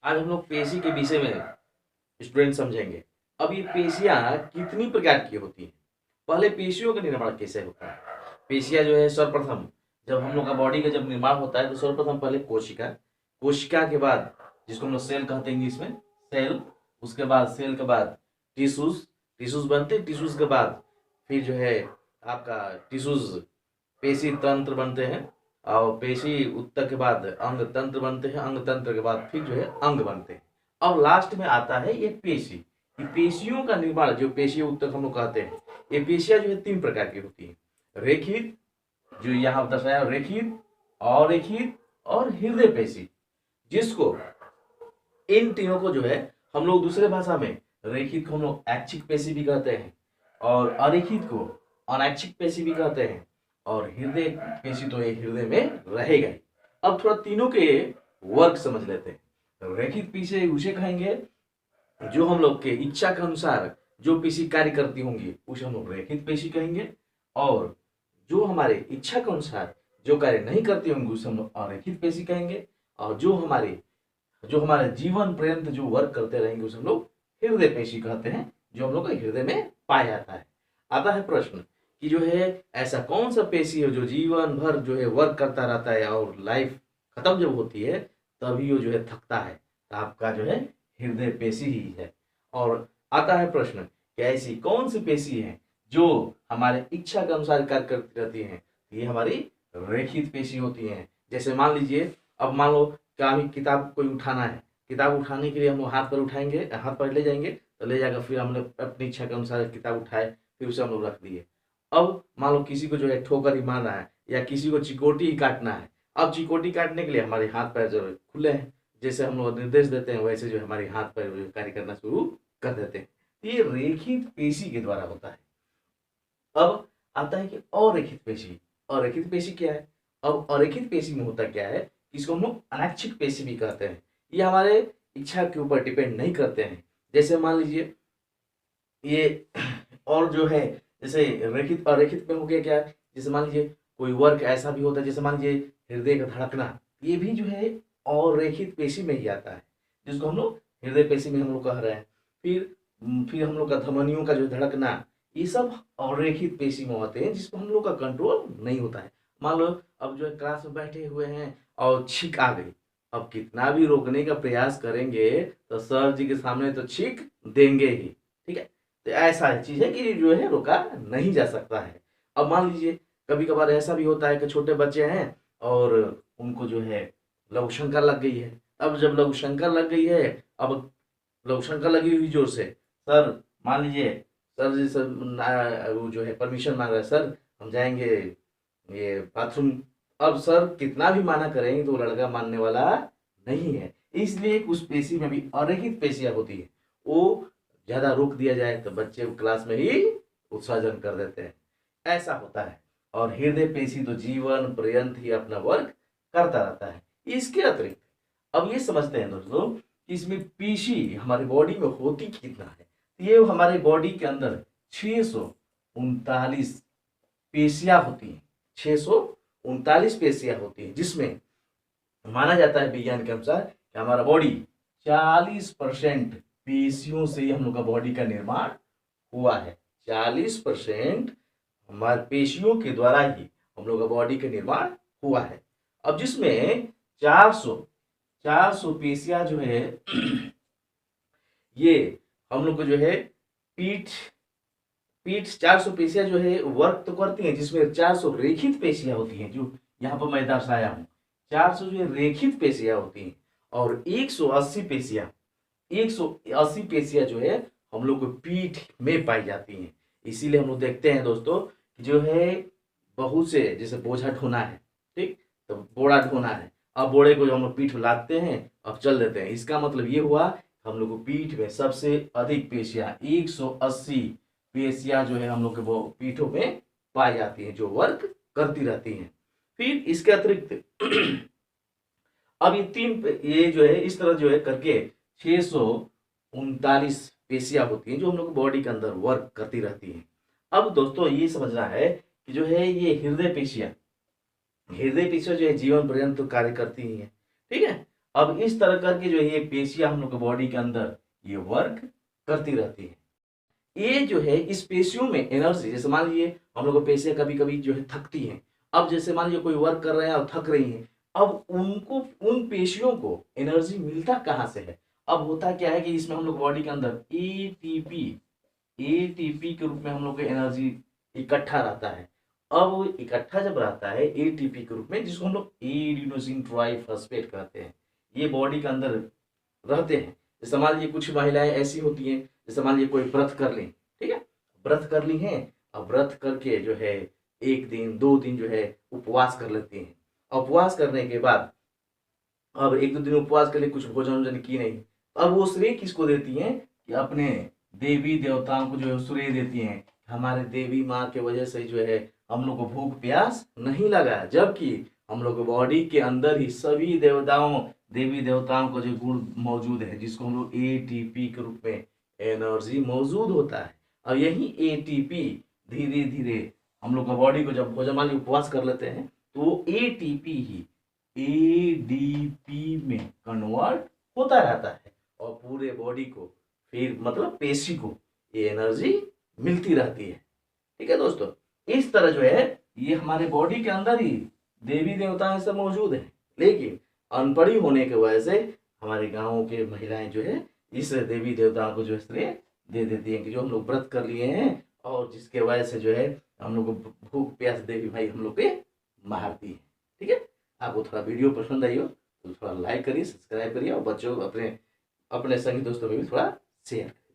आज हम लोग पेशी के विषय में स्टूडेंट समझेंगे। अब ये पेशियां कितनी प्रकार की होती हैं, पहले पेशियों का निर्माण कैसे होता है। पेशियां जो है सर्वप्रथम जब हम लोग का बॉडी का जब निर्माण होता है तो सर्वप्रथम पहले कोशिका, कोशिका के बाद जिसको हम लोग सेल कहते हैं इंग्लिश में सेल, उसके बाद सेल के बाद टिश्यूज, टिश्यूज बनते हैं, टिश्यूज के बाद फिर जो है आपका टिश्यूज पेशी तंत्र बनते हैं, और पेशी उत्तक के बाद अंग तंत्र बनते हैं, अंग तंत्र के बाद फिर जो है अंग बनते हैं। अब लास्ट में आता है ये पेशी। ये पेशियों का निर्माण जो पेशी उत्तक हम लोग कहते हैं, ये पेशियां जो है 3 प्रकार की होती हैं। रेखित, जो यहाँ दर्शाया रेखित, अरेखित और हृदय पेशी, जिसको इन तीनों को जो है हम लोग दूसरे भाषा में रेखित को हम लोग ऐच्छिक पेशी भी कहते हैं, और अरेखित को अनैच्छिक पेशी भी कहते हैं, और हृदय पेशी तो ये हृदय में रहेगा ही। अब थोड़ा तीनों के वर्ग समझ लेते हैं। रेखित पेशी उसे कहेंगे जो हम लोग के इच्छा के अनुसार जो पेशी कार्य करती होंगी उसे हम लोग रेखित पेशी कहेंगे, और जो हमारे इच्छा के अनुसार जो कार्य नहीं करती होंगी उसे हम लोग अरेखित पेशी कहेंगे, और जो हमारे जीवन पर्यंत जो वर्क करते रहेंगे उसे हम लोग हृदय पेशी कहते हैं, जो हम लोग के हृदय में पाया जाता है। आता है प्रश्न कि जो है ऐसा कौन सा पेशी है जो जीवन भर जो है वर्क करता रहता है और लाइफ खत्म जब होती है तभी वो जो है थकता है, तो आपका जो है हृदय पेशी ही है। और आता है प्रश्न कि ऐसी कौन सी पेशी है जो हमारे इच्छा के अनुसार कार्य करती रहती है, ये हमारी रेखित पेशी होती है। जैसे मान लीजिए, अब मान लो क्या हमें किताब कोई उठाना है, किताब उठाने के लिए हम लोग हाथ पर उठाएंगे, हाथ पर ले जाएंगे तो ले जाकर फिर हमने अपनी इच्छा के अनुसार किताब उठाए, फिर उसे हम लोग रख दिए। अब मान लो किसी को जो है ठोकर ही मारना है या किसी को चिकोटी ही काटना है, अब चिकोटी काटने के लिए हमारे हाथ पैर जो खुले हैं, जैसे हम लोग निर्देश देते हैं वैसे जो हमारे हाथ पैर कार्य करना शुरू कर देते हैं। ये रेखित पेशी के द्वारा होता है। अब आता है कि अरेखित पेशी। अरेखित पेशी क्या है? अब अरेखित पेशी में होता क्या है, इसको हम लोग अनैच्छिक पेशी भी कहते हैं। ये हमारे इच्छा के ऊपर डिपेंड नहीं करते हैं। जैसे मान लीजिए ये और जो है जैसे रेखित अरेखित में हो गया क्या, जैसे मान लीजिए कोई वर्क ऐसा भी होता है, जैसे मान लीजिए हृदय का धड़कना, ये भी जो है अरेखित पेशी में ही आता है, जिसको हम लोग हृदय पेशी में हम लोग कह रहे हैं। फिर हम लोग का धमनियों का जो धड़कना, ये सब अरेखित पेशी में होते हैं जिसको हम लोग का कंट्रोल नहीं होता है। मान लो अब जो है क्लास में बैठे हुए हैं और छींक आ गई, अब कितना भी रोकने का प्रयास करेंगे तो सर जी के सामने तो छींक देंगे ही, ठीक है। तो ऐसा चीज है कि जो है रोका नहीं जा सकता है। अब मान लीजिए कभी कभार ऐसा भी होता है कि छोटे बच्चे हैं और उनको जो है लघु शंका लग गई है। अब जब लघु शंका लग गई है, अब लघु शंका लगी हुई जोर से, सर मान लीजिए सर जी सर वो जो है परमिशन मांग रहा है, सर हम जाएंगे ये बाथरूम। अब सर कितना भी माना करेंगे तो लड़का मानने वाला नहीं है, इसलिए उस पेशी में भी अरेखित पेशियां होती है, वो ज्यादा रोक दिया जाए तो बच्चे क्लास में ही उत्सर्जन कर देते हैं, ऐसा होता है। और हृदय पेशी तो जीवन पर्यंत ही अपना वर्क करता रहता है। इसके अतिरिक्त अब ये समझते हैं दोस्तों कि इसमें पेशी हमारे बॉडी में होती कितना है। ये हमारे बॉडी के अंदर 639 पेशियां होती हैं, 639 पेशियां होती हैं, जिसमें माना जाता है विज्ञान के अनुसार कि हमारा बॉडी 40% पेशियों से ही हम लोग का बॉडी का निर्माण हुआ है। 40% हमारे पेशियों के द्वारा ही हम लोग का बॉडी का निर्माण हुआ है। अब जिसमें 400 पेशियां जो है ये हम लोग को जो है पीठ पीठ 400 पेशियां जो है वर्क तो करती हैं, जिसमें 400 रेखित पेशियां होती हैं, जो यहाँ पर मैं दर्शाया हूँ। 400 जो है रेखित पेशियां होती हैं, और 180 पेशियां जो है हम लोग को पीठ में पाई जाती हैं। इसीलिए हम लोग देखते हैं दोस्तों कि जो है बहुत से जैसे बोझा ढोना है, ठीक, तो बोड़ा ढोना है, अब बोड़े को जो हम लोग पीठ में लादते हैं अब चल देते हैं, इसका मतलब ये हुआ हम लोग को पीठ में सबसे अधिक पेशियां 180 पेशियां जो है हम लोग के वो पीठों में पाई जाती हैं, जो वर्क करती रहती हैं। फिर इसके अतिरिक्त अब ये जो है इस तरह जो है करके 639 पेशियां होती हैं जो हम लोग बॉडी के अंदर वर्क करती रहती हैं। अब दोस्तों ये समझना है कि जो है ये हृदय पेशियां जो है जीवन पर्यंत कार्य करती ही है, ठीक है। अब इस तरह करके जो है ये पेशियां हम लोग के बॉडी के अंदर ये वर्क करती रहती है। ये जो है इस पेशियों में एनर्जी, जैसे मान लीजिए हम लोग को पेशियां कभी कभी जो है थकती हैं। अब जैसे मान लीजिए कोई वर्क कर रहे हैं और थक रही हैं, अब उनको उन पेशियों को एनर्जी मिलता कहाँ से है? अब होता क्या है कि इसमें हम लोग बॉडी के अंदर एटीपी एटीपी के रूप में हम लोग को एनर्जी इकट्ठा रहता है। अब वो इकट्ठा जब रहता है एटीपी के रूप में, जिसको हम लोग एडिनोसिन ट्राइफॉस्फेट कहते हैं, ये बॉडी के अंदर रहते हैं। जैसे मान लीजिए कुछ महिलाएं ऐसी होती हैं, जैसे मान लीजिए कोई व्रत कर ली, ठीक है, व्रत कर ली हैं, अब व्रत करके जो है 1 दिन 2 दिन जो है उपवास कर लेती हैं। उपवास करने के बाद अब 1 2 दिन उपवास के लिए कुछ भोजन वोजन की नहीं, अब वो श्रेय किसको देती हैं कि अपने देवी देवताओं को जो है श्रेय देती हैं। हमारे देवी माँ के वजह से जो है हम लोग को भूख प्यास नहीं लगा, जबकि हम लोग बॉडी के अंदर ही सभी देवी देवताओं का जो गुण मौजूद है, जिसको हम लोग एटीपी के रूप में एनर्जी मौजूद होता है। और यही एटीपी धीरे धीरे हम लोग का बॉडी को जब भोजन मान लीजिए उपवास कर लेते हैं, तो वो एटीपी ही एडीपी में कन्वर्ट होता रहता है और पूरे बॉडी को फिर मतलब पेशी को ये एनर्जी मिलती रहती है। ठीक है दोस्तों, इस तरह जो है ये हमारे बॉडी के अंदर ही देवी देवता सब मौजूद है, लेकिन अनपढ़ी होने की वजह से हमारे गाँव के महिलाएं जो है इस देवी देवताओं को जो है श्रेय दे देती हैं कि जो हम लोग व्रत कर लिए हैं और जिसके वजह से जो है हम लोग को भूख प्यास देवी भाई हम लोग पे मारती है। ठीक है, आपको थोड़ा वीडियो पसंद आई हो तो थोड़ा लाइक करिए, सब्सक्राइब करिए और बच्चों अपने अपने संगी दोस्तों में भी थोड़ा शेयर करिए।